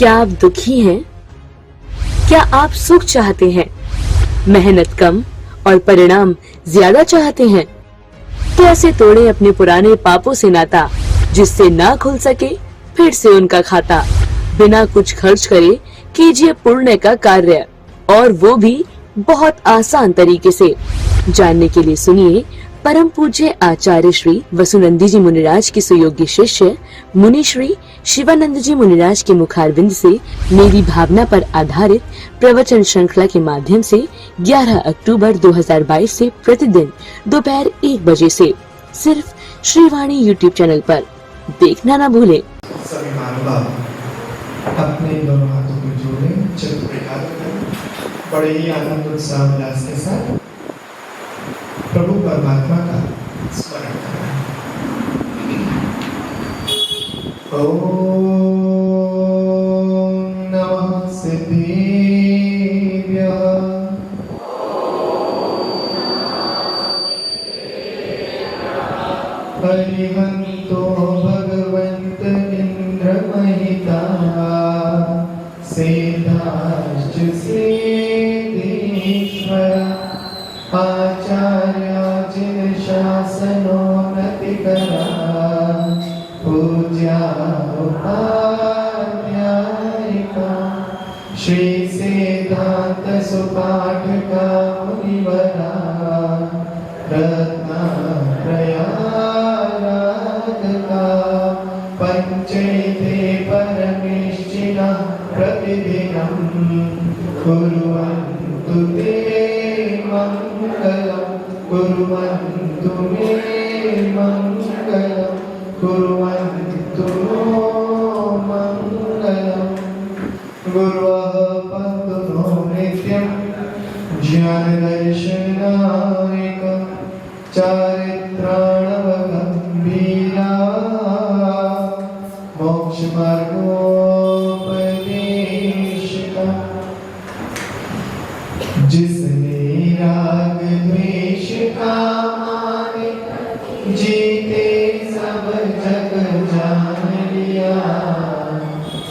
क्या आप दुखी हैं? क्या आप सुख चाहते हैं? मेहनत कम और परिणाम ज्यादा चाहते हैं? तो ऐसे तोड़े अपने पुराने पापों से नाता, जिससे ना खुल सके फिर से उनका खाता। बिना कुछ खर्च करे कीजिए पुण्य का कार्य, और वो भी बहुत आसान तरीके से। जानने के लिए सुनिए परम पूज्य आचार्य श्री वसुनंदी जी मुनिराज के सुयोग्य शिष्य मुनि श्री शिवानंद जी मुनिराज के मुखारविंद से मेरी भावना पर आधारित प्रवचन श्रृंखला के माध्यम से 11 अक्टूबर 2022 से प्रतिदिन दोपहर 1 बजे से सिर्फ श्रीवाणी यूट्यूब चैनल पर देखना ना भूलें। सभी महानुभाव अपने दोनों हाथों को जोड़ें, चित्त प्रकार करें, बड़े ही आनंद उत्साह उल्लास के साथ प्रभु परमात्मा का स्मरण करें। ओम नमः सिद्धेभ्यः, हरिहन्तो भगवन्त इन्द्रमहिता, सेधाश्च सेदेश्वर, आचार्याजिन शासनो नतिकरा, पूज्या उपाध्यायिका, श्री सिद्धांत सुपाठका मुनिवरा, रत्नात्रयाराधका, पंचैते परमेष्ठिनः प्रतिदिनं कुर्वन्तु ते मंगलम्, कुर्वन्तु मे मंगलम्, कुर्वन्तु नो मंगलम्। गुरवः पन्तु नो नित्यं ज्ञानदर्शनायकं, चारित्राणवगम्भीरा, मोक्षमार्गोपदेशिका, जिसने राग द्वेष का माने, जीते सब जग जान लिया,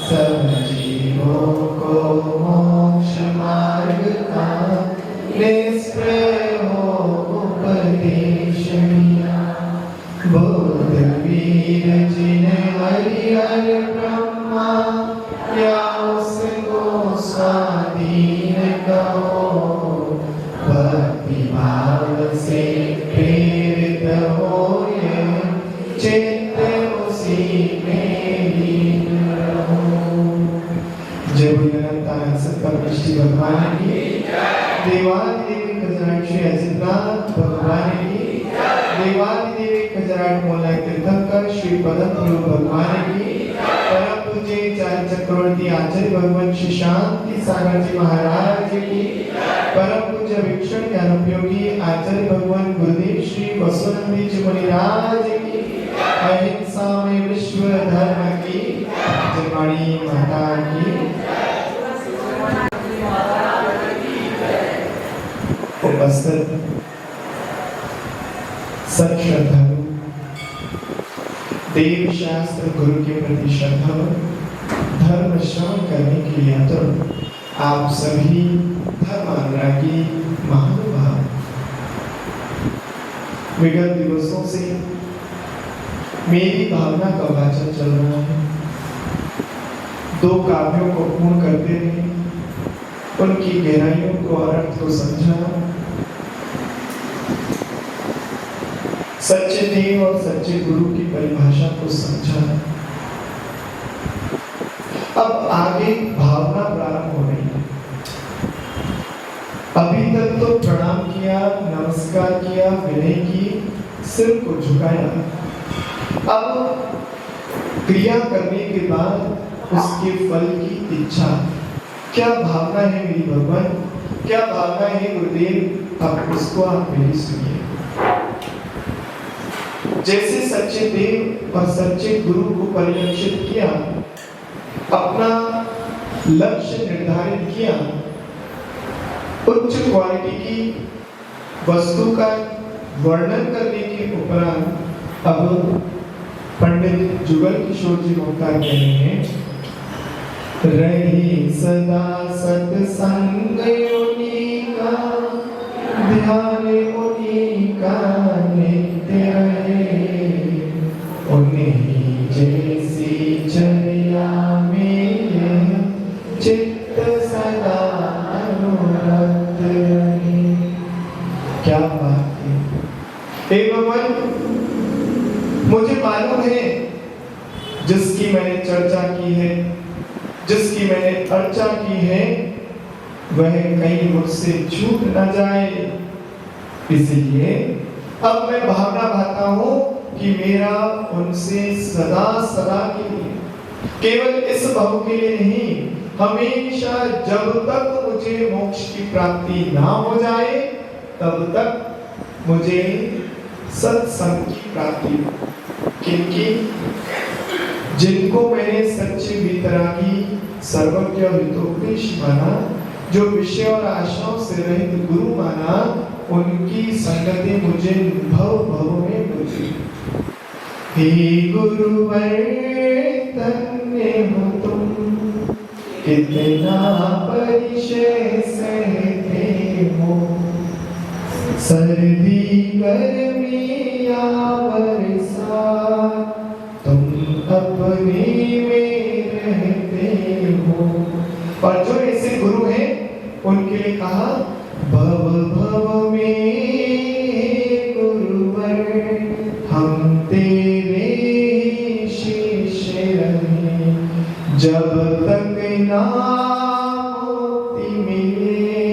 सब जीवों को मोक्ष मार्ग का निष्प्रय हो उपदेश दिया। बोध वीर जिन हरि हर ब्रह्मा, या उसको स्वाधीन कहो, भक्ति भाव से प्रेरित होए, चित्त उसी में लीन रहो। जय बोलेनाथ सतपरमेष्ठी भगवान की, देवादिदेव खजराक्षी अजितनाथ भगवान की, देवादिदेव खजराट मोलाय तीर्थंकर श्री पदम भगवान की, परम पूज्य चार्य चक्रवर्ती आचार्य भगवान श्री शांति सागर जी महाराज की, परम पूज्य विक्षण ज्ञानोपयोगी आचार्य भगवान गुरुदेव श्री वसुनंदी जी मुनिराज की, अहिंसा में विश्व धर्म की, जयवाणी माता की। उपस्थित सत श्रद्धालु, देव शास्त्र गुरु के प्रति श्रद्धा, धर्म श्रवण करने के लिए आतुर आप सभी धर्म अनुरागी महानुभाव, विगत दिवसों से मेरी भावना का वाचन चल रहा है। 2 काव्यों को पूर्ण करते रहे, उनकी गहराइयों को और अर्थ को समझा, सच्चे देव और सच्चे गुरु की परिभाषा को समझा। अब आगे भावना प्रारंभ हो रही है। अभी तक तो प्रणाम किया, नमस्कार किया, विनय की, सिर को झुकाया। अब क्रिया करने के बाद उसके फल की इच्छा, क्या भावना है मेरी भगवान, क्या भावना है गुरुदेव, अब उसको आप मेरी सुनिए। जैसे सच्चे देव और सच्चे गुरु को परिलक्षित किया, अपना लक्ष्य निर्धारित किया, उच्च क्वालिटी की वस्तु का वर्णन करने के उपरांत अब पंडित जुगल किशोर जी मुक्तार कह रहे हैं रही सदा सत्संग उन्हीं का, ध्यान उन्हीं का नित्य रहे, उन्हीं जैसी चर्या में चित्त सदा अनुरक्त रहे। क्या बात है हे भगवान, मुझे मालूम है जिसकी मैंने चर्चा की है, जिसकी मैंने अर्चा की है, वह कहीं मुझसे छूट न जाए। इसलिए अब मैं भावना भाता हूं कि मेरा उनसे सदा सदा के लिए, केवल इस भाव के लिए नहीं, हमेशा जब तक मुझे मोक्ष की प्राप्ति ना हो जाए तब तक मुझे सत्संग की प्राप्ति। क्योंकि जिनको मैंने सच्चे वितरागी सर्वज्ञ हितोपदेश माना, जो विषय और आशाओं से रहित गुरु माना, उनकी संगति मुझे भव भव में मिली। हे गुरुवर धन्य हो तुम, कितना परिचय सहते हो, सर्दी गर्मी या बरसात तुम अपने में रहते हो। और जो ऐसे गुरु हैं उनके लिए कहा, भव भव में गुरुवर हम तेरे शिष्य रहे, जब तक ना मुक्ति मिले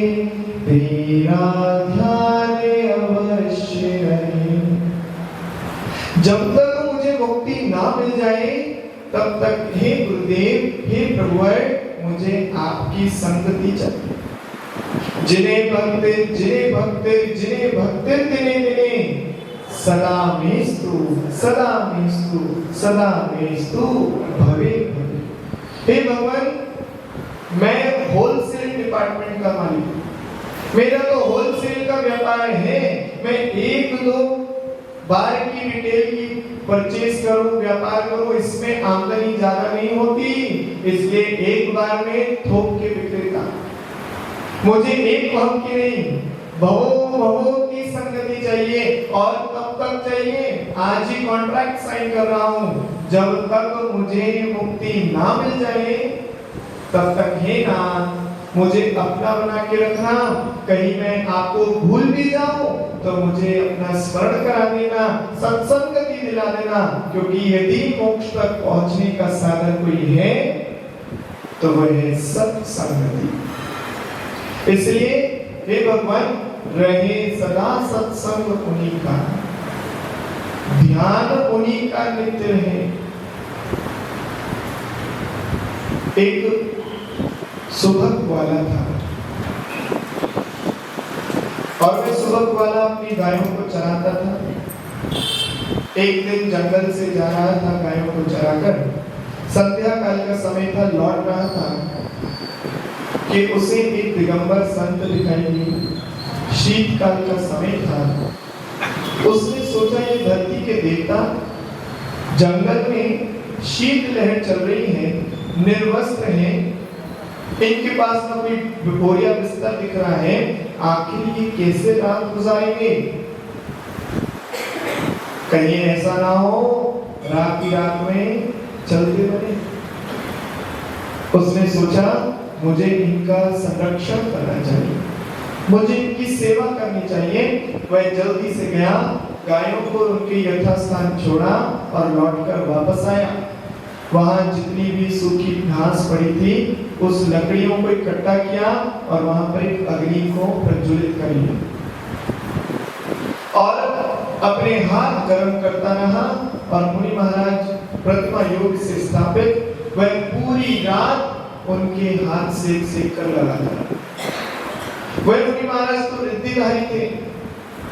तेरा ध्यान अवश्य रहे। जब तक मुझे मुक्ति ना मिल जाए तब तक हे गुरुदेव, हे प्रभुवर, मुझे आपकी संगति चाहिए। जिन्हें भक्ति जिन्हें भक्ति जिन्हें भक्ति दिने दिने सदा मेस्तु सदा मेस्तु सदा मेस्तु भवे भवे। हे भगवान, मैं होलसेल डिपार्टमेंट का मालिक हूँ, मेरा तो होलसेल का व्यापार है। मैं एक दो बार की रिटेल की परचेज करूं, व्यापार करूं, इसमें आमदनी ज्यादा नहीं होती, इसलिए एक बार में थोक के विक्रेता। मुझे एक भाव की नहीं, भवों भवों की संगति चाहिए। और तब तक चाहिए, आज ही कॉन्ट्रैक्ट साइन कर रहा हूं, जब तक मुझे मुक्ति ना मिल जाए तब तक हे नाथ मुझे अपना बना के रखना। कहीं मैं आपको भूल भी जाऊं तो मुझे अपना स्मरण करा देना, सत्संगति दिला देना, क्योंकि यदि मोक्ष तक पहुंचने का साधन कोई है तो वह है सत्संगति। इसलिए हे भगवान, रहे सदा सत्संग उन्हीं का, ध्यान उन्हीं का नित्य रहे। एक सुबह वाला था और मैं सुबह वाला अपनी गायों को चराता था। एक दिन जंगल से जा रहा था गायों को चराकर, संध्या काल का समय था, लौट रहा था कि उसे एक दिगंबर संत दिखाई दिए। शीतकाल का समय था। उसने सोचा ये धरती के देवता, जंगल में शीत लहर चल रही है, निर्वस्त्र हैं, इनके पास ना कोई बोरिया बिस्तर दिख रहा है, आखिर ये कैसे रात गुजारेंगे? कहीं ऐसा ना हो रात की रात में चलते बने। उसने सोचा मुझे इनका संरक्षण करना चाहिए, मुझे इनकी सेवा करनी चाहिए। वह जल्दी से गया, गायों को उनके यथास्थान छोड़ा और लौटकर वापस आया। वहां जितनी भी सूखी घास पड़ी थी उस लकड़ियों को इकट्ठा किया और वहां पर एक अग्नि को प्रज्वलित कर लिया और अपने हाथ गर्म करता रहा। और मुनि महाराज प्रतिमा योग से स्थापित वह पूरी रात उनके हाथ से सेक कर लगाता रहा। वह मुनि महाराज तो रिद्धिधारी थे,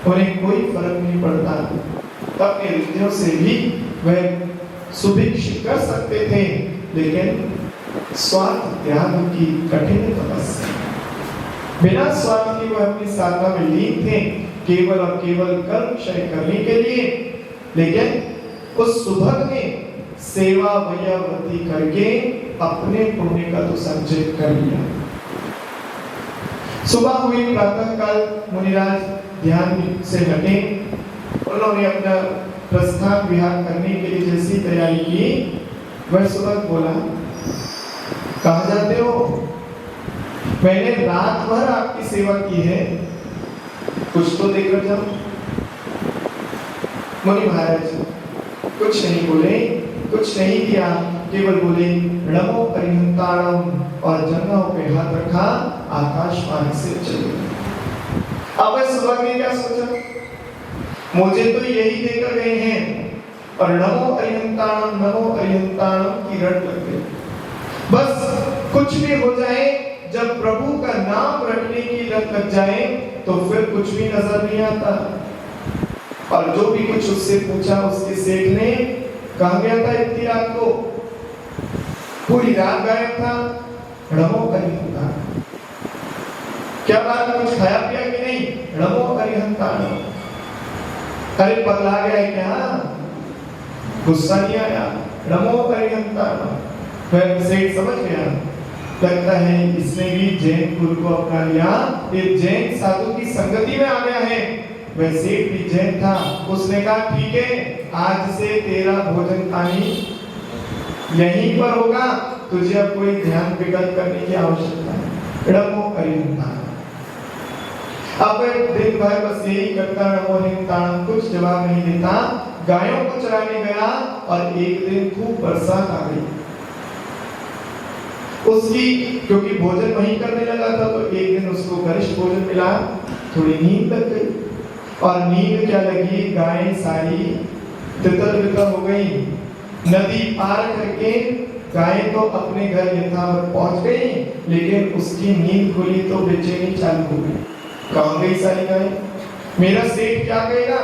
उन्हें कोई फर्क नहीं पड़ता, अपने रिद्धियों से भी वह सुभिक्षित कर सकते थे, लेकिन स्वार्थ त्याग की कठिन तपस्या, बिना स्वार्थ के वह अपनी साधना में लीन थे, केवल और केवल कर्म क्षय करने के लिए। लेकिन उस सुभग ने सेवा वैयावृत्ति करके अपने पुण्य का तो संचय कर लिया। सुबह हुई, प्रातः काल मुनिराज ध्यान से हटे। उन्होंने अपना प्रस्थान विहार करने के लिए जैसी तैयारी की, वह सुबह बोला, कहाँ जाते हो? मैंने रात भर आपकी सेवा की है, कुछ तो देकर जाओ। मुनि महाराज कुछ नहीं बोले, कुछ नहीं किया, केवल बोले नमो अरिहंताणम और जंघों पे हाथ रखा, आकाश मार्ग से चले। अब सुबह ने क्या सोचा, मुझे तो यही देकर गए हैं, और नमो अरिहंताणम की रट लग गई। बस कुछ भी हो जाए, जब प्रभु का नाम रटने की लत लग जाए तो फिर कुछ भी नजर नहीं आता। और जो भी कुछ उससे पूछा, उसके सेठ ने, कहा गया था इतनी रात को, पूरी रात गायब था, नमो अरिहंताणम। क्या बात, कुछ खाया पिया कि नहीं? नमो अरिहंताणम। अरे पगला गया है क्या? गुस्सा नहीं आया? नमो अरिहंताणम। फिर सेठ समझ गया, लगता है इसने भी जैन गुरु को अपना लिया, ये जैन साधु की संगति में आ गया है। वह सेठ भी जैन था, उसने कहा ठीक है, आज से तेरा भोजन पानी यहीं पर होगा, तुझे अब कोई ध्यान विकल्प करने की आवश्यकता है। नमो अरिहंताणम। अब दिन भर बस यही करता, नमो अरिहंताणम, कुछ जवाब नहीं देता। गायों को चराने गया और एक दिन खूब बरसात आ गई। उसकी क्योंकि भोजन वहीं करने लगा था, तो एक दिन उसको गरिष्ठ भोजन मिला, थोड़ी नींद लग गई। और नींद क्या लगी, गायें सारी तितर-बितर हो गई। नदी पार करके गायें तो अपने घर यथावत पहुंच गई, लेकिन उसकी नींद खुली तो बेचैनी चालू हो गई। कहाँ गई सारी गायें? मेरा सेठ क्या कहेगा,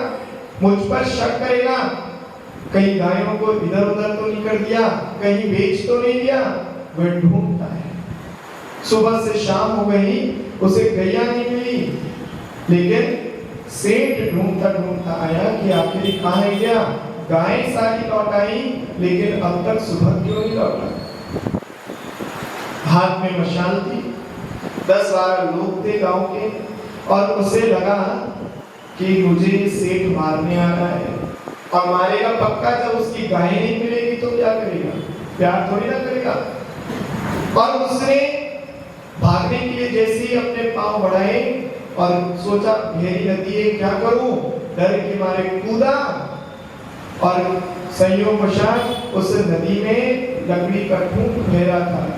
मुझ पर शक करेगा, कहीं गायों को इधर उधर तो नहीं कर दिया, कहीं बेच तो नहीं दिया। वह ढूंढता है, सुबह से शाम हो गई, उसे गैया नहीं मिली। लेकिन सेठ ढूंढता ढूंढता आया कि आखिर कहाँ है गया। गायें सारी लौट आई, लेकिन अब तक सुबह क्यों नहीं लौटा? हाथ में मशाल थी, 10-12 लोग थे गांव के, और उसे लगा कि मुझे सेठ मारने आ रहा है, और मारेगा पक्का। जब उसकी गायें नहीं मिलेगी तो क्या करेगा? प्यार थोड़ी ना करेगा। और उसने भागने के लिए जैसे ही अपने पांव बढ़ाए और सोचा गहरी नदी है, क्या करूं, डर के मारे कूदा, और संयोगवशात उस नदी में लकड़ी का ठूंठ बह रहा था।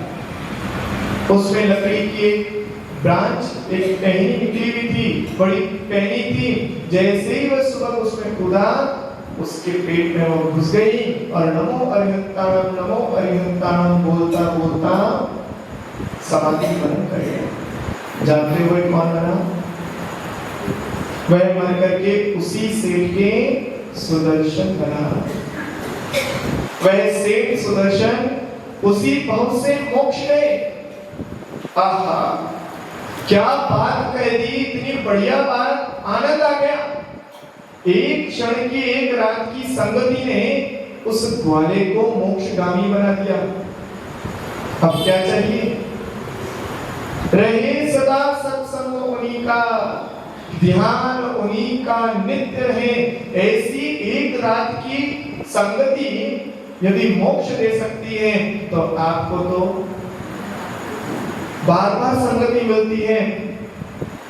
उसमें लकड़ी की एक ब्रांच, एक टहनी निकली हुई थी, बड़ी टहनी थी। जैसे ही वह सुबह उसमें कूदा, उसके पेट में वो घुस गई और नमो अरिहंताणम बोलता बोलता समाधि बन गया। जानते हुए कौन बना? वह मर करके उसी सेठ के सुदर्शन बना। वह सेठ सुदर्शन उसी पहुंच से मोक्ष गए। आहा, क्या बात कह दी, इतनी बढ़िया बात, आनंद आ गया। एक क्षण की, एक रात की संगति ने उस ग्वाले को मोक्षगामी बना दिया। अब क्या चाहिए? रहे सदा सत्संग उन्हीं का, ध्यान उन्हीं का नित्य रहे। ऐसी एक रात की संगति यदि मोक्ष दे सकती है, तो आपको तो बार बार संगति मिलती है।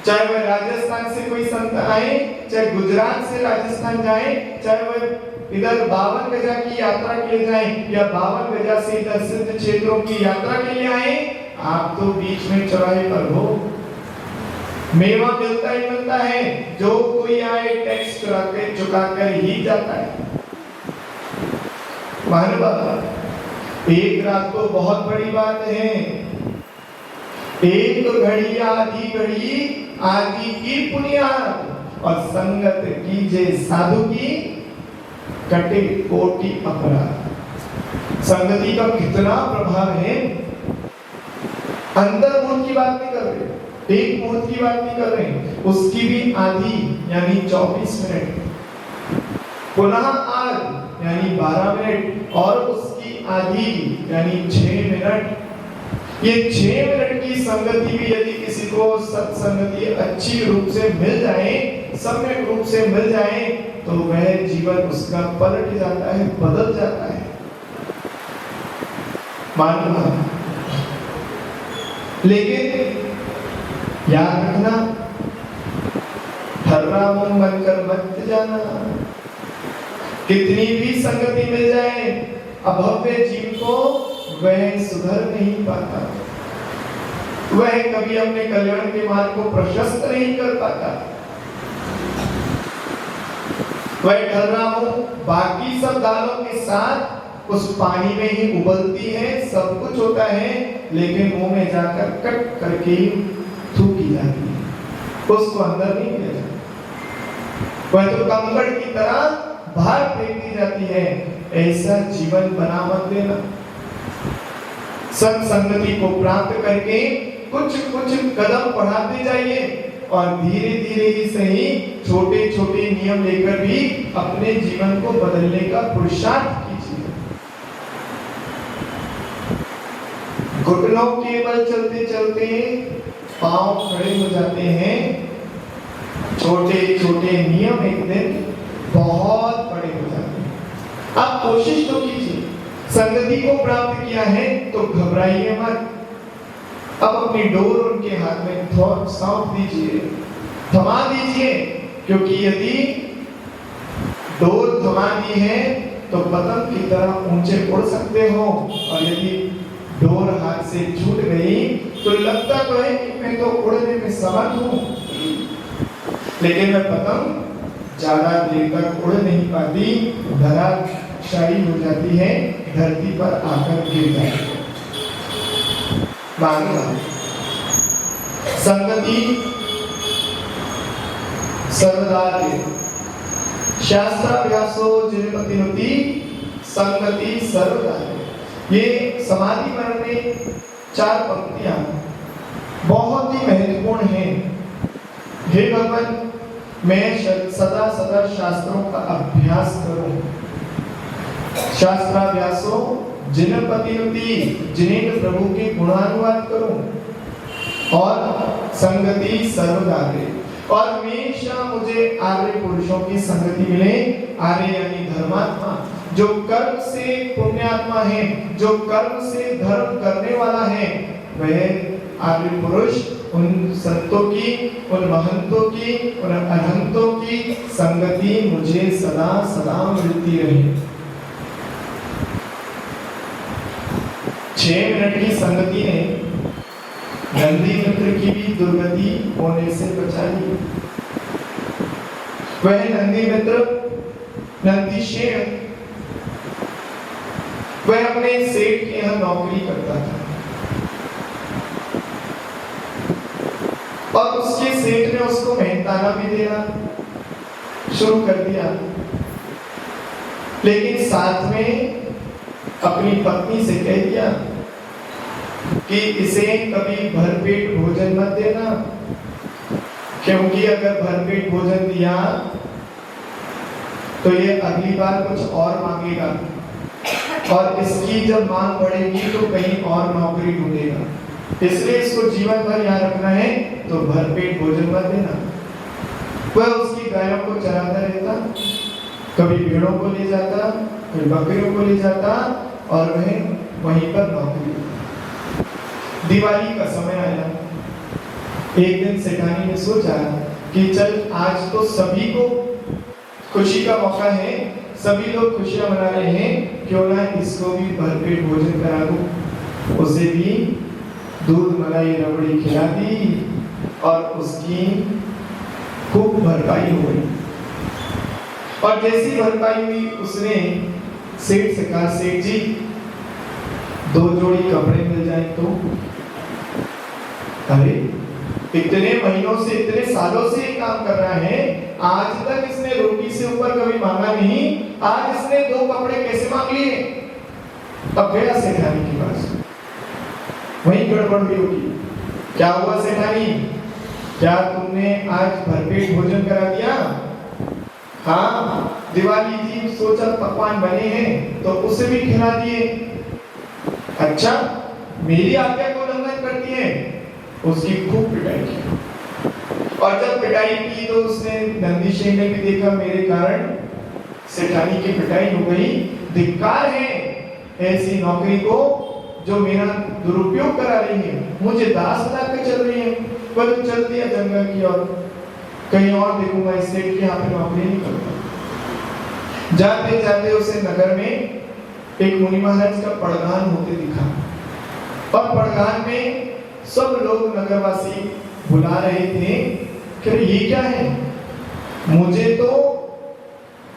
चाहे वह राजस्थान से कोई संत आए, चाहे गुजरात से राजस्थान जाए, चाहे वह इधर 52 गजा की यात्रा के लिए जाए, या 52 गजा से इधर सिद्ध क्षेत्रों की यात्रा के लिए आए, आप तो बीच में चौराहे पर हो। मेवा मिलता ही मिलता है, जो कोई आए टैक्स चुकाकर ही जाता है। महानुभाव, एक रात तो बहुत बड़ी बात है। एक घड़ी आधी घड़ी आदि की पुण्यात, और संगत कीजे साधु की कटे कोटि अपराध। संगति का कितना प्रभाव है। अंतर मुहूर्त की बात नहीं कर रहे, एक मुहूर्त की बात नहीं कर रहे, उसकी भी आधी यानी 24 मिनट, पुनः आध यानी 12 मिनट, और उसकी आधी यानी 6 मिनट, ये 6 मिनट की संगति भी यदि किसी को सत्संगति अच्छी रूप से मिल जाए, सम्यक रूप से मिल जाए, तो वह जीवन उसका पलट जाता है, बदल जाता है। मानना, लेकिन याद रखना, हर्राम बनकर मत जाना। कितनी भी संगति मिल जाए, अभव्य जीव को वह सुधर नहीं पाता, वह कभी अपने कल्याण के मार्ग को प्रशस्त नहीं कर पाता। वह ढर्रा हो बाकी सब दालों के साथ उस पानी में ही उबलती है, सब कुछ होता है, लेकिन मुंह में जाकर कट करके थूकी जाती है, उसको अंदर नहीं लिया जाता। वह तो कंकड़ की तरह बाहर फेंक दी जाती है। ऐसा जीवन बना मत देना। सत्संगति को प्राप्त करके कुछ कुछ कदम बढ़ाते जाइए और धीरे धीरे ही सही छोटे छोटे नियम लेकर भी अपने जीवन को बदलने का पुरुषार्थ कीजिए। घुटनों के बल चलते चलते पांव खड़े हो जाते हैं। छोटे छोटे नियम एक दिन बहुत बड़े हो जाते हैं। आप कोशिश तो कीजिए, संगति को प्राप्त किया है तो घबराइए मत। अब अपनी डोर उनके हाथ में सौंप दीजिए, थमा दीजिए, क्योंकि यदि डोर थमा दी है तो पतंग की तरह ऊंचे उड़ सकते हो, और यदि डोर हाथ से छूट गई तो लगता तो है कि मैं तो उड़ने में समर्थ हूं, लेकिन वह पतंग ज्यादा देर तक उड़ नहीं पाती, धराशायी हो जाती है, धरती पर आकर गिर जाती है। संगति सर्वदार्य शास्त्राभ्यासो जिनपतिनुति संगति सर्वदार्य। ये समाधि मरण में 4 पंक्तियां बहुत ही महत्वपूर्ण हैं। हे भगवान, मैं सदा सदा शास्त्रों का अभ्यास करूं। शास्त्राभ्यासो जिनपतिनुति, जिनेन्द्र प्रभु के गुणानुवाद करूं, और संगति सर्वदार्य, और हमेशा मुझे आर्य पुरुषों की संगति मिले। आर्य यानी धर्मात्मा, जो कर्म से पुण्यात्मा है, जो कर्म से धर्म करने वाला है, वह आर्य पुरुष उन संतों की, उन महंतों की, उन अरहंतों की संगति मुझे सदा सदा मिलती रहे। 6 मिनट की संगति ने नंदी मित्र की भी दुर्गति होने से बचा ली। वह नंदी मित्र, नंदी शेर, वह अपने सेठ के यहाँ नौकरी करता था, और उसके सेठ ने उसको मेहनताना भी देना शुरू कर दिया, लेकिन साथ में अपनी पत्नी से कह दिया कि इसे कभी भरपेट भोजन मत देना, क्योंकि अगर भरपेट भोजन दिया तो ये अगली बार कुछ और मांगेगा, और इसकी जब मांग बढ़ेगी तो कहीं और नौकरी ढूंढेगा, इसलिए इसको जीवन भर यहाँ रखना है, तो भरपेट भोजन मत देना। वह उसकी गायों को चराता रहता, कभी भेड़ों को ले जाता, कभी बकरियों को ले जाता, और वह वहीं पर नौकरी। दिवाली का समय आया। एक दिन सेठानी ने सोचा कि चल आज तो सभी को खुशी का मौका है, सभी लोग खुशियां मना रहे हैं, क्यों ना इसको भी भरपेट भोजन करा दूं। उसे भी दूध मलाई रबड़ी खिला दी और उसकी खूब भरपाई हो गई। और जैसी भरपाई हुई उसने सेठ से कहा, सेठ जी 2 जोड़ी कपड़े मिल जाए तो। अरे इतने महीनों से, इतने सालों से ये काम कर रहा है, आज तक इसने रोटी से ऊपर कभी मांगा नहीं, आज इसने 2 कपड़े कैसे मांग लिए। अब गया सेठानी के पास, वही गड़बड़ हुई होगी। क्या हुआ सेठानी, क्या तुमने आज भरपेट भोजन करा दिया? हाँ, दिवाली थी, सोचा पकवान बने हैं तो उसे भी खिला दिए। अच्छा, मेरी आज्ञा को उल्लंघन करती है, उसकी खूब पिटाई की। और जब पिटाई की तो उसने नंदीशेन ने भी देखा मेरे कारण सेठानी की पिटाई हो गई, धिक्कार है ऐसी नौकरी को जो मेरा दुरुपयोग करा रही है, मुझे दास बना के चल रही है। वह तो चल दिया जंगल की ओर, कहीं और देखूंगा, इस सेठ के यहाँ पे नौकरी नहीं करूंगा। जाते जाते उसे नगर में एक मुनि महाराज का पड़गान होते दिखा, और पड़गान में सब लोग नगरवासी बुला रहे थे कि ये क्या है, मुझे तो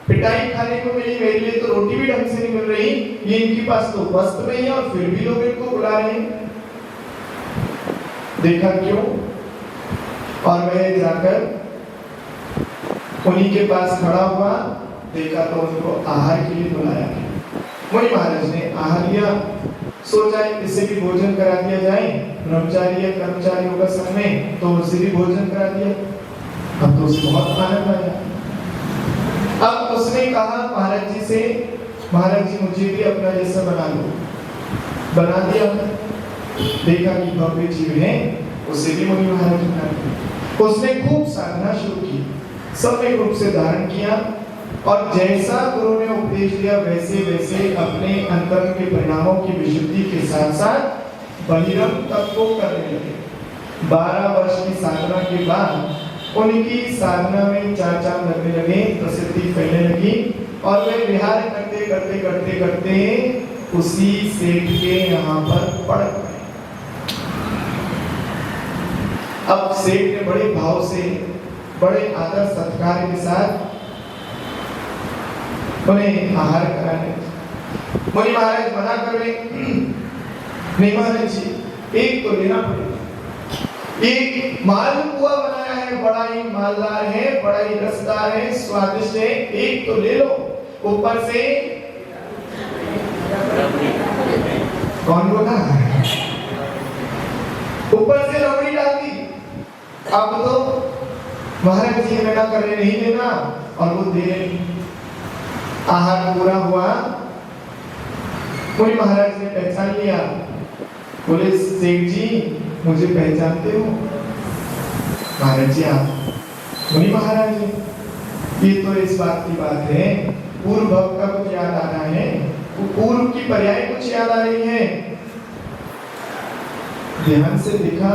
पिटाई खाने को मिली, मेरे लिए तो रोटी भी ढंग से नहीं मिल रही, ये इनके पास तो वस्त्र नहीं है और फिर भी लोग इनको बुला रहे हैं। देखा क्यों? और वह जाकर उन्हीं के पास खड़ा हुआ, देखा तो उनको आहार के लिए बुलाया। मुनि महाराज ने आहार लिया, सोचा इससे भी भोजन करा दिया जाए, ब्रह्मचारी या कर्मचारी होगा संग में, तो उसे भी भोजन करा दिया। अब तो उसे बहुत आनंद आया। अब उसने कहा महाराज जी से, महाराज जी मुझे भी अपना जैसा बना लो। बना दिया, देखा कि भव्य जीव है, उसे भी मुनि महाराज बना दिया। उसने खूब साधना शुरू की, सम्यक रूप से धारण किया, और जैसा गुरु ने उपदेश दिया वैसे वैसे अपने अंतरंग के परिणामों की विशुद्धि के साथ साथ बहिरंग तत्व को करने लगे। 12 वर्ष की साधना के बाद उनकी साधना में चार चांद लगने लगे, प्रसिद्धि फैलने लगी, और वे विहार करते करते करते करते उसी सेठ के यहाँ पर पड़ गए। अब सेठ ने बड़े भाव से, बड़े आदर सत्कार के साथ उन्हें आहार कराने। मुनि महाराज मना कर रहे, नहीं महाराज जी एक तो लेना पड़ेगा, एक मालपुआ बनाया है, बड़ा ही मालदार है, बड़ा ही रसदार है, स्वादिष्ट है, एक तो ले लो। ऊपर से कौन बोला, ऊपर से रबड़ी डाल दी। अब तो महाराज जी मना कर रहे नहीं लेना, और वो दे रहे। आहार पूरा हुआ, मुनि महाराज ने पहचान लिया, बोले सेठ जी मुझे पहचानते हो? महाराज जी आप मुनि महाराज हैं। ये तो इस बात की बात है, पूर्व भव का कुछ याद आ रहा है, पूर्व की पर्याय कुछ याद आ रही है। ध्यान से देखा,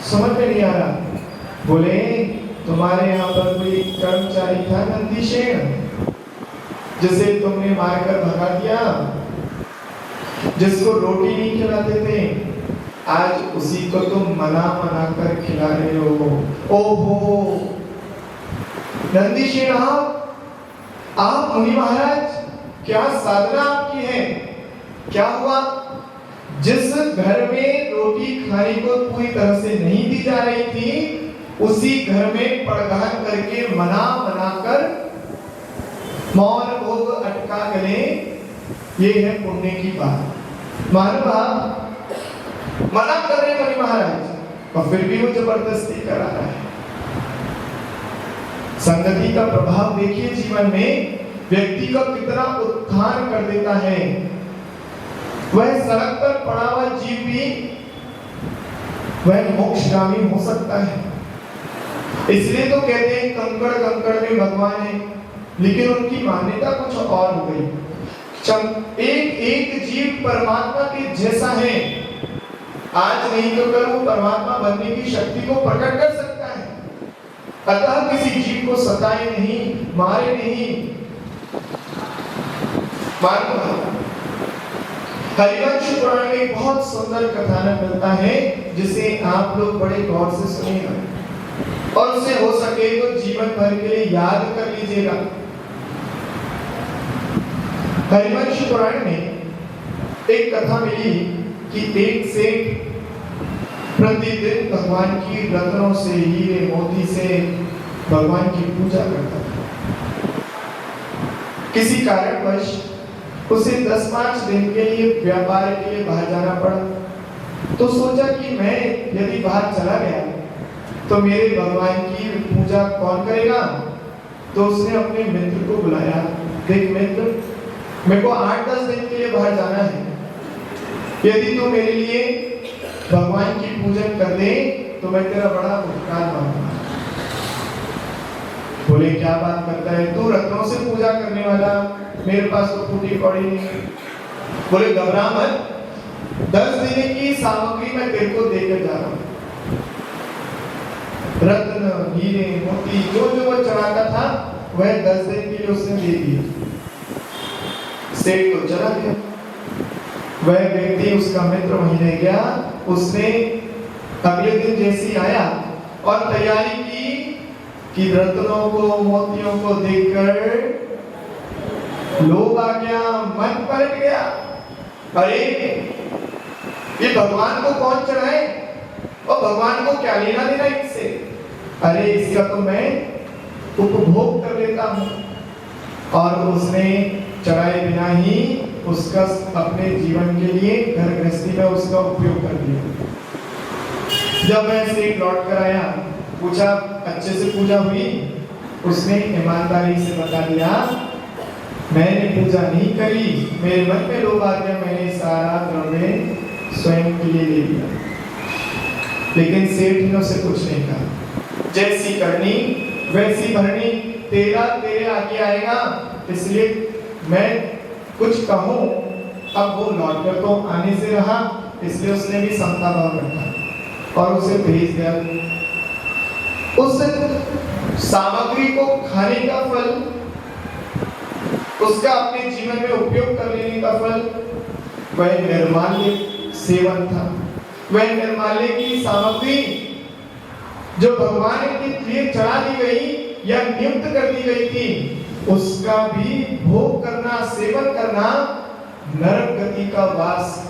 समझ में नहीं आ रहा। बोले तुम्हारे यहाँ पर कोई कर्मचारी था नंदीशेन, जिसे तुमने मारकर भगा दिया, जिसको रोटी नहीं खिलाते थे, आज उसी को तुम मना मना कर खिला रहे हो। ओहो नंदीशेन आप मुनि महाराज, क्या साधना आपकी है? क्या हुआ? जिस घर में रोटी खाने को पूरी तरह से नहीं दी जा रही थी, उसी घर में पड़गान करके मना मना कर मौन भोग अटका गले, ये है पुण्य की बात। मानव मना कर रहे मुनि महाराज, और फिर भी वो जबरदस्ती करा रहा है। संगति का प्रभाव देखिए जीवन में, व्यक्ति का कितना उत्थान कर देता है। वह सड़क पर पड़ा हुआ जीव भी वह मोक्षगामी हो सकता है। इसलिए तो कहते हैं कंकड़ कंकड़ में भगवान है, लेकिन उनकी मान्यता कुछ और हो गई। एक एक जीव परमात्मा के जैसा है, आज नहीं तो कल वो परमात्मा बनने की शक्ति को प्रकट कर सकता है। अतः किसी जीव को सताए नहीं, मारे नहीं। हरिवंश पुराण में एक बहुत सुंदर कथानक मिलता है, जिसे आप लोग बड़े गौर से सुनिएगा, और उसे हो सके तो जीवन भर के लिए याद कर लीजिएगा। हरिवंश पुराण में एक कथा मिली कि एक सेठ प्रतिदिन भगवान की रत्नों से, हीरे मोती से भगवान की पूजा करता था। किसी कारणवश उसे 10-5 दिन के लिए व्यापार के लिए बाहर जाना पड़ा। तो सोचा कि मैं यदि बाहर चला गया तो मेरे भगवान की पूजा कौन करेगा। तो उसने अपने मित्र को बुलाया, देख मित्र, मेरे को 8-10 दिन के लिए बाहर जाना है, यदि तू मेरे लिए भगवान की पूजन कर दे तो मैं तेरा बड़ा उपकार मानूंगा। बोले क्या बात करता है तू, रत्नों से पूजा करने वाला, मेरे पास तो फूटी कौड़ी नहीं है। बोले घबरा मत, 10 दिन की सामग्री मैं तेरे को देकर जा रहा हूँ। रत्न, हीरे, मोती जो जो वो चढ़ाता था वह 10 दिन के लिए उसने दे दिया। सेठ तो चला गया। वह व्यक्ति उसका मित्र वहीं रह गया। उसने अगले दिन जैसी आया और तैयारी की कि रत्नों को मोतियों को देखकर लोभ आ गया, मन पलट गया। अरे ये भगवान को कौन चढ़ाए और भगवान को क्या लेना देना इससे, अरे इसका तो मैं उपभोग कर लेता हूँ। और उसने चढ़ाए बिना ही उसका अपने जीवन के लिए घर गृहस्थी में उसका उपयोग कर दिया। जब मैं सेठ लौट कर आया, पूछा अच्छे से पूजा हुई? उसने ईमानदारी से बता दिया मैंने पूजा नहीं करी, मेरे मन में लोभ आ गया, मैंने सारा द्रव्य स्वयं के लिए ले लिया। लेकिन सेठ ने उसे कुछ नहीं कहा। जैसी करनी वैसी भरनी, तेरा तेरे आगे आएगा, इसलिए मैं कुछ कहूं। अब वो लौट कर तो आने से रहा, इसलिए उसने भी समता भाव रखा और उसे भेज दिया। उस सामग्री को खाने का फल, उसका अपने जीवन में उपयोग कर लेने का फल, वह निर्माल्य सेवन था। वह निर्माल्य की सामग्री जो भगवान के लिए चढ़ा दी गई या नियुक्त कर दी गई थी, उसका भी भोग करना, सेवन करना नरक गति का वास।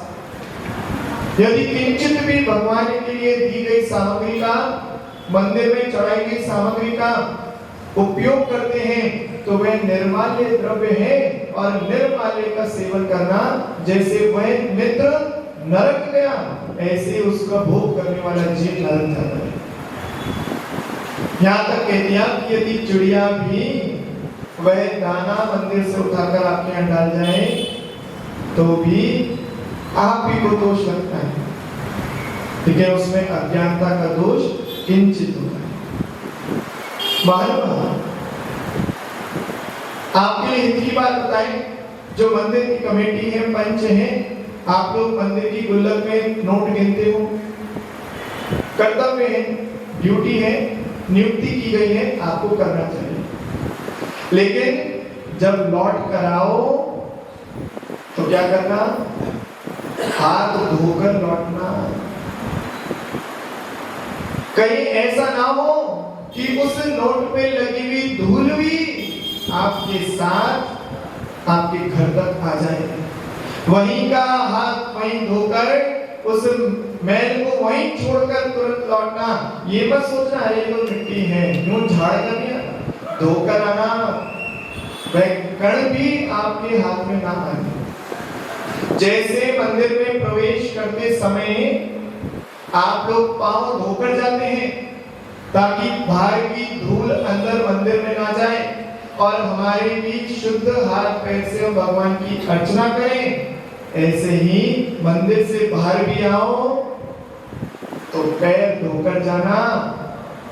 यदि किंचित भी भगवान के लिए दी गई सामग्री का, मंदिर में चढ़ाई गई सामग्री का उपयोग करते हैं तो वह निर्माल्य द्रव्य है। और निर्माल्य का सेवन करना, जैसे वह मित्र नरक गया ऐसे उसका भोग करने वाला जीव नरक जाता है। यहाँ तक कहते हैं कि यदि चिड़िया भी वह दाना मंदिर से उठाकर आपके यहाँ डाल जाए तो भी आप ही को दोष लगता है, लेकिन उसमें अज्ञानता का दोष किंचित होता है। मालूम आपके लिए हित की बात बताएं, जो मंदिर की कमेटी है, पंच है, आप लोग मंदिर की गुल्लक में नोट गिनते हो, कर्तव्य है, ड्यूटी है, नियुक्ति की गई है, आपको करना चाहिए। लेकिन जब लौट कर आओ तो क्या करना? हाथ धोकर लौटना। कहीं ऐसा ना हो कि उस नोट पे लगी हुई धूल भी आपके साथ आपके घर तक आ जाए। वहीं का हाथ वहीं धोकर उस मैल को वहीं छोड़कर तुरंत लौटना। ये मत सोचना अरे तो मिट्टी है, यूं झाड़ कर दिया, धोकर आना। वह कण भी आपके हाथ में ना आए। जैसे मंदिर में प्रवेश करते समय आप लोग पांव धोकर जाते हैं ताकि बाहर की धूल अंदर मंदिर में ना जाए और हमारे बीच शुद्ध हाथ पैर से हम भगवान की अर्चना करें। ऐसे ही मंदिर से बाहर भी आओ तो पैर धोकर जाना।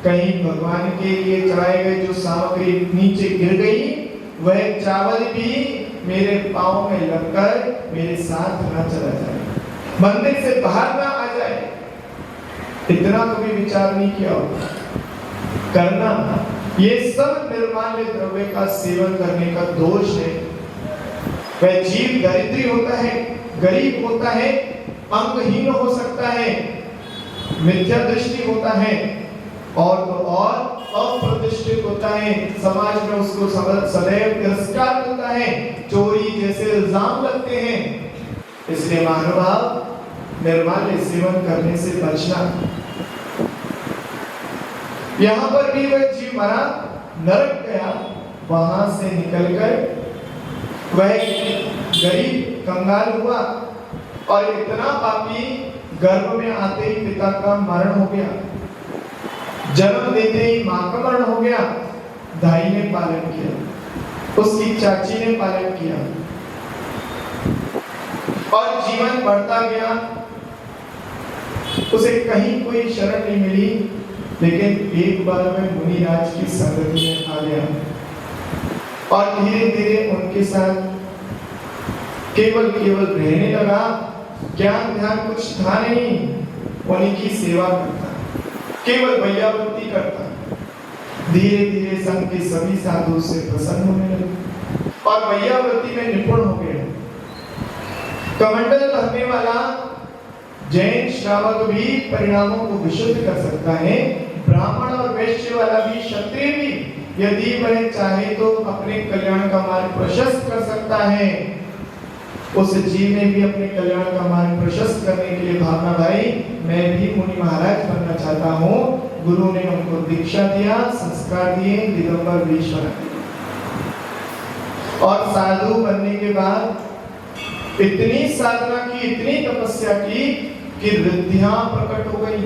कहीं भगवान के लिए चढ़ाए गए जो सामग्री नीचे गिर गई, वह चावल भी मेरे पांव में लगकर मेरे साथ ना चला जाए, मंदिर से बाहर ना आ जाए। इतना कभी विचार नहीं किया होगा करना। ये सब निर्माल्य द्रव्य का सेवन करने का दोष है। वह जीव दरिद्री होता है, गरीब होता है, अंगहीन हो सकता है, मिथ्या दृष्टि होता है और तो और अप्रतिष्ठित होता है। समाज में उसको सदैव तिरस्कार होता है, चोरी जैसे इल्जाम लगते हैं। इसलिए महानुभाव निर्माल्य सेवन करने से बचना। यहाँ पर भी वह जीव मरा, नरक गया, वहां से निकलकर वह गरीब कंगाल हुआ और इतना पापी गर्भ में आते ही पिता का मरण हो गया, जन्म देते ही मां का मरण हो गया। दाई ने पालन किया, उसकी चाची ने पालन किया और जीवन बढ़ता गया। उसे कहीं कोई शरण नहीं मिली, लेकिन एक बार में मुनिराज की संगति में आ गया और धीरे धीरे उनके साथ केवल रहने लगा। ज्ञान ध्यान कुछ था नहीं, उन्हीं की सेवा करता, केवल वैयावृत्ति करता। धीरे धीरे संघ के सभी साधु से प्रसन्न होने लगे और वैयावृत्ति में निपुण हो गए। कमंडल भरने वाला जैन श्रावक भी परिणामों को विशुद्ध कर सकता है। ब्राह्मण और वैश्य वाला भी, क्षत्रिय भी, यदि वह चाहे तो अपने कल्याण का मार्ग प्रशस्त कर सकता है। उस जीव ने भी अपने कल्याण का मार्ग प्रशस्त करने के लिए भावना, भाई मैं भी मुनि महाराज बनना चाहता हूँ। गुरु ने उनको दीक्षा दिया, संस्कार दिए, दिगंबर वेश बना और साधु बनने के बाद इतनी साधना की, इतनी तपस्या की कि रिद्धियां प्रकट हो गई।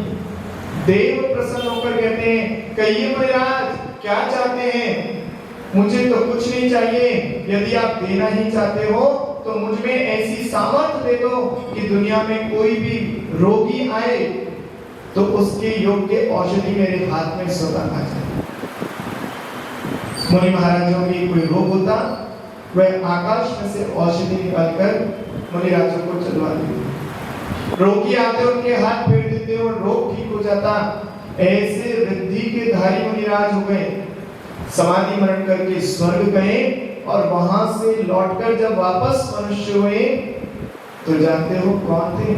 देव प्रसन्न होकर कहते हैं, कहिए महाराज क्या चाहते हैं? मुझे तो कुछ नहीं चाहिए, यदि आप देना ही चाहते हो तो मुझ में ऐसी सामर्थ्य दे दो कि दुनिया में कोई भी रोगी आए तो उसके योग्य औषधि मेरे हाथ में सदा आ जाए। मुनि महाराजों की कोई रोग होता, वह आकाश में से औषधि निकालकर मुनि राजों को चलवा देते। रोगी आते उनके हाथ फेर देते और रोग ठीक हो जाता। ऐसे रिद्धि के धारी मुनिराज हो गए। समाधि मरण करके स्वर्ग गए और वहां से लौटकर जब वापस मनुष्य हुए तो जानते हो कौन थे?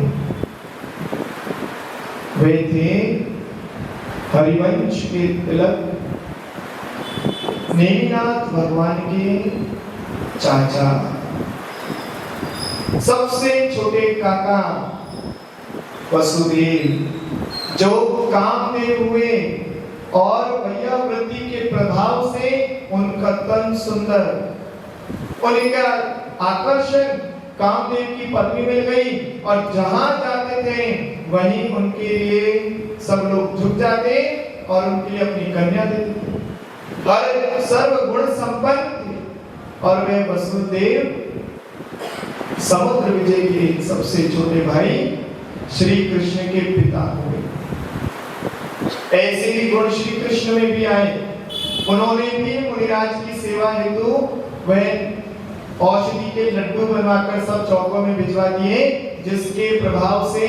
वे थे हरिवंश के तिलक नेमिनाथ भगवान के चाचा, सबसे छोटे काका वसुदेव, जो कामदेव हुए और वैयावृत्ति के प्रभाव से उनका तन सुंदर, उनका आकर्षण कामदेव की पत्नी मिल गई और जहां जाते थे वहीं उनके लिए सब लोग झुक जाते और उनके लिए अपनी कन्या देते। हर सर्व गुण संपन्न थे और वे वसुदेव समुद्र विजय के सबसे छोटे भाई श्री कृष्ण के पिता हुए। ऐसे ही गुण श्री कृष्ण में भी आए। उन्होंने भी मुनिराज की सेवा हेतु वह औषधि के लड्डू बनवाकर सब चौकों में भिजवा दिए, जिसके प्रभाव से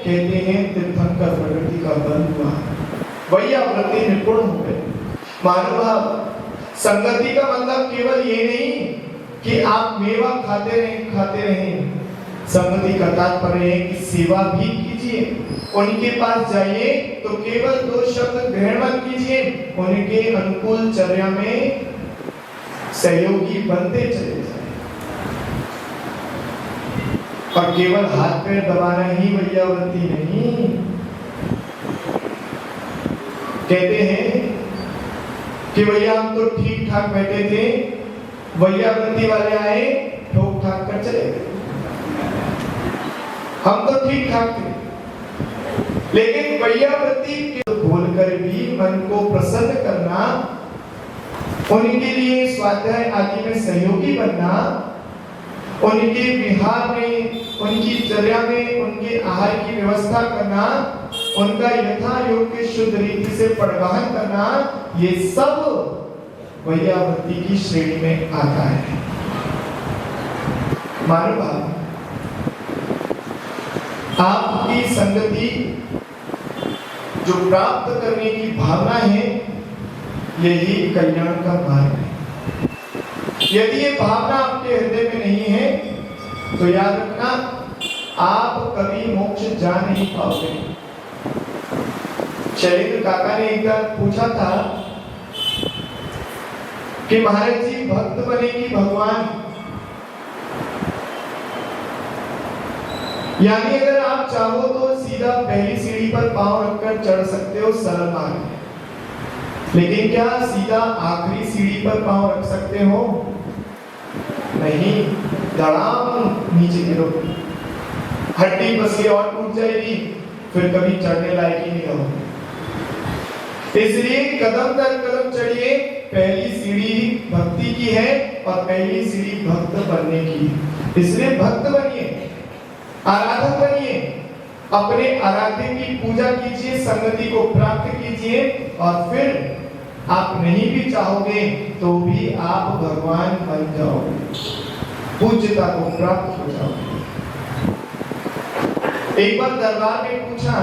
कहते हैं तीर्थंकर प्रकृति का बंध हुआ, वैयावृत्ति निपुण हो गए। महानुभाव, संगति का मतलब केवल ये नहीं कि आप मेवा खाते रहें। संगति का तात्पर्य है कि सेवा भी कीजिए, उनके पास जाइए तो केवल 2 शब्द ग्रहण मत कीजिए, उनके अनुकूल चर्या में सहयोगी बनते चले जाए। और केवल हाथ पैर दबाना ही वैयावृत्ति नहीं। कहते हैं कि भैया हम तो ठीक ठाक बैठे थे, वैयावृत्ति वाले आए, ठोक ठाक कर चले गए। हम तो ठीक ठाक थे, लेकिन वैयावृत्ति के बोलकर भी मन को प्रसन्न करना, उनके लिए स्वाध्याय आदि में सहयोगी बनना, उनके विहार में, उनकी चर्या में, उनके आहार की व्यवस्था करना, उनका यथा योग्य शुद्ध रीति से परिवहन करना, ये सब वैयावृत्ति की श्रेणी में आता है। मानव आपकी संगति जो प्राप्त करने की भावना है, यही कल्याण का मार्ग है। यदि ये भावना आपके हृदय में नहीं है तो याद रखना, आप कभी मोक्ष जा नहीं पाओगे। शैलेंद्र काका ने एक बार पूछा था कि महाराज जी भक्त बने कि भगवान, यानी अगर आप चाहो तो सीधा पहली सीढ़ी पर पांव रखकर चढ़ सकते हो, सरल मार्ग है, लेकिन क्या सीधा आखिरी सीढ़ी पर पांव रख सकते हो? नहीं, धड़ाम नीचे गिरोगे, हड्डी बस ये और टूट जाएगी, फिर कभी चढ़ने लायक ही नहीं रहोगे। इसलिए कदम दर कदम चढ़िए। पहली सीढ़ी भक्ति की है और पहली सीढ़ी भक्त बनने की है, इसलिए भक्त बनिए। आराधक बनिए, अपने आराध्य की पूजा कीजिए, संगति को प्राप्त कीजिए, और फिर आप नहीं भी चाहोगे तो भी आप भगवान बन जाओगे, पूज्यता को प्राप्त हो जाओगे। एक बार दरबार में पूछा,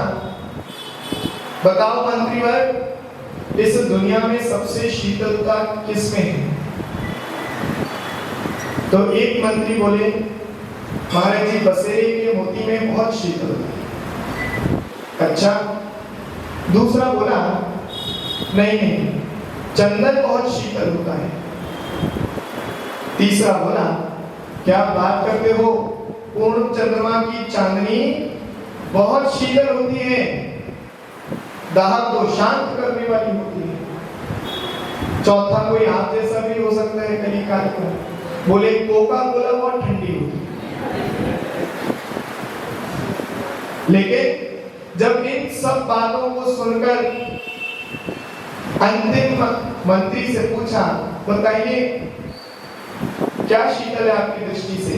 बताओ मंत्रीवर, इस दुनिया में सबसे शीतलता किसमें है? तो एक मंत्री बोले, महाराज जी बसेरे के मोती में बहुत शीतलता है। अच्छा। दूसरा बोला, नहीं, चंदन बहुत शीतल होता है। तीसरा बोला, क्या बात करते हो, पूर्ण चंद्रमा की चांदनी बहुत शीतल होती है, दाहक को शांत करने वाली होती है। चौथा कोई आप जैसा भी हो सकता है कली काल का, बोले कोका कोला बहुत ठंडी होती है। लेकिन जब इन सब बातों को सुनकर अंतिम मंत्री से पूछा, बताइए क्या शीतल है आपकी दृष्टि से?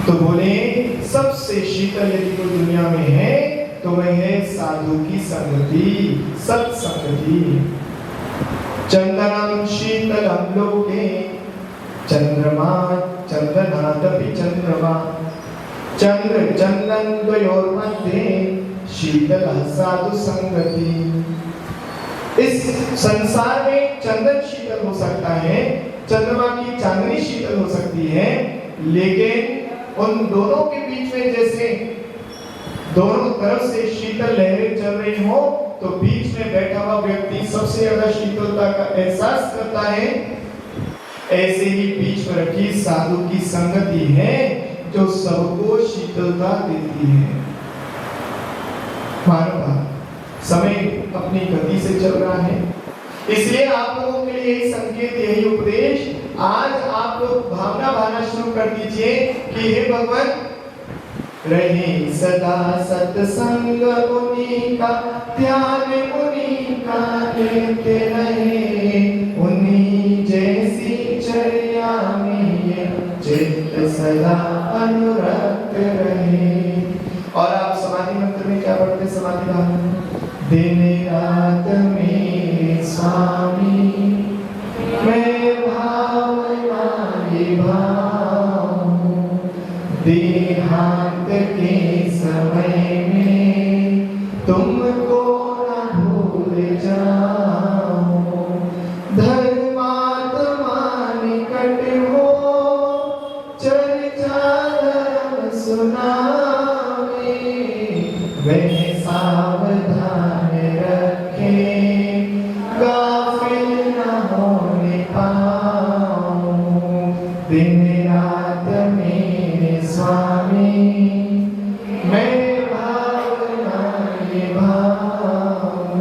तो बोले सबसे शीतल यदि कोई दुनिया में है तो वह है साधु की संगति, सत्संगति। चंदनम शीतलम लोके चंद्रमा चंदनादपि चंद्रमा चंद्र चंदन द्वयोर्मध्ये शीतल साधु संगति। इस संसार में चंदन शीतल हो सकता है, चंद्रमा की चांदनी शीतल हो सकती है, लेकिन उन दोनों के बीच में जैसे दोनों तरफ से शीतल लहरें चल रही हो, तो बीच में बैठा हुआ व्यक्ति सबसे ज्यादा शीतलता का एहसास करता है। ऐसे ही बीच में रखी साधु की संगति है जो सबको शीतलता देती है। मानव समय अपनी गति से चल रहा है, इसलिए आप लोगों के लिए यही संकेत, यही उपदेश। आज आप लोग भावना भाना शुरू कर दीजिए कि हे भगवान, रहे सदा सत्संग उन्हीं का, ध्यान उन्हीं का लेते रहे, उन्हीं जैसी चर्या में चित्त सदा अनुरक्त रहे। और आप समाधि मंत्र में क्या पढ़ते? समाधि भावना, दिन रात में स्वामी मैं भाव, देहांत के समय में तुमको न भूल जाऊं, धर्मात्मा निकट हो चर्चा धर्म सुनावे, वह सावधान रखे गाफिल न होने पाऊं, दिन रात मेरे स्वामी मैं भावना ये भाऊं।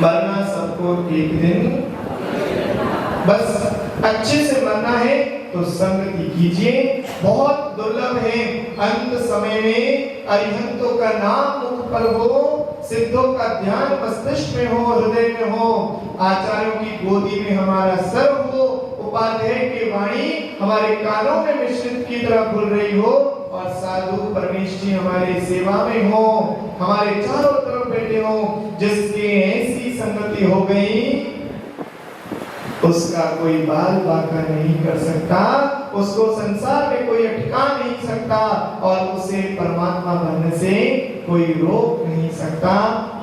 मरना सबको एक दिन, बस अच्छे से मरना है तो संगति कीजिए। बहुत दुर्लभ है अंत समय में अरिहंतों का नाम मुख पर हो, सिद्धों का ध्यान मस्तिष्क में हो, हृदय में हो, आचार्यों की गोदी में हमारा सर हो, उपाध्याय की वाणी हमारे कानों में मिश्रित की तरह खुल रही हो, और साधु परमेश जी हमारे सेवा में हो, हमारे चारों तरफ बैठे हो। जिसकी ऐसी संगति हो गई उसका कोई बाल बाका नहीं कर सकता, उसको संसार में कोई अटका नहीं सकता, और उसे परमात्मा बनने से कोई रोक नहीं सकता।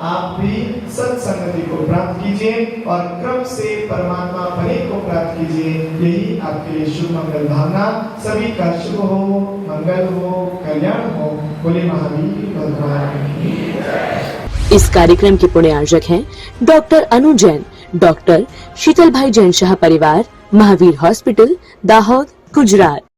आप भी सत्संगति को प्राप्त कीजिए और क्रम से परमात्मा पने को प्राप्त कीजिए। यही आपके लिए शुभ मंगल भावना। सभी का शुभ हो, मंगल हो, कल्याण हो। बोले महावीर भगवान की। इस कार्यक्रम के पुण्यार्जक हैं डॉक्टर अनु जैन, डॉक्टर शीतल भाई जैन शाह परिवार, महावीर हॉस्पिटल, दाहोद, गुजरात।